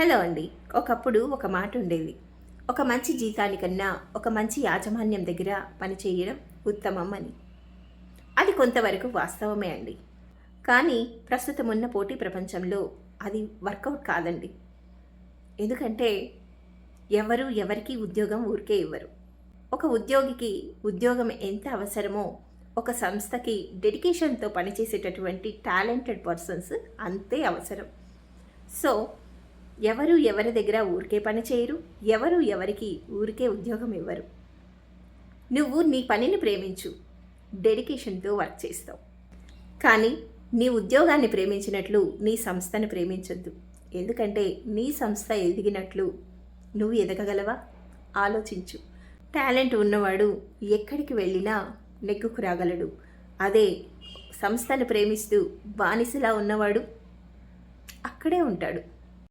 Hello అండి. ఒకప్పుడు ఒక మాట ఉండేది. ఒక మంచి జీతానికన్నా ఒక మంచి యాజమాన్యం దగ్గర పనిచేయడం ఉత్తమం అని. అది కొంతవరకు వాస్తవమే అండి. కానీ ప్రస్తుతం ఉన్న పోటీ ప్రపంచంలో అది వర్కౌట్ కాదండి. ఎందుకంటే ఎవరు ఎవరికీ ఉద్యోగం ఊరికే ఇవ్వరు. ఒక ఉద్యోగికి ఉద్యోగం ఎంత అవసరమో ఒక సంస్థకి డెడికేషన్తో పనిచేసేటటువంటి టాలెంటెడ్ పర్సన్స్ అంతే అవసరం. సో ఎవరు ఎవరి దగ్గర ఊరికే పని చేయరు, ఎవరు ఎవరికి ఊరికే ఉద్యోగం ఇవ్వరు. నువ్వు నీ పనిని ప్రేమించు, డెడికేషన్తో వర్క్ చేస్తావు. కానీ నీ ఉద్యోగాన్ని ప్రేమించినట్లు నీ సంస్థను ప్రేమించొద్దు. ఎందుకంటే నీ సంస్థ ఎదిగినట్లు నువ్వు ఎదగగలవా? ఆలోచించు. టాలెంట్ ఉన్నవాడు ఎక్కడికి వెళ్ళినా నెగ్గుకు రాగలడు. అదే సంస్థను ప్రేమిస్తూ బానిసలా ఉన్నవాడు అక్కడే ఉంటాడు.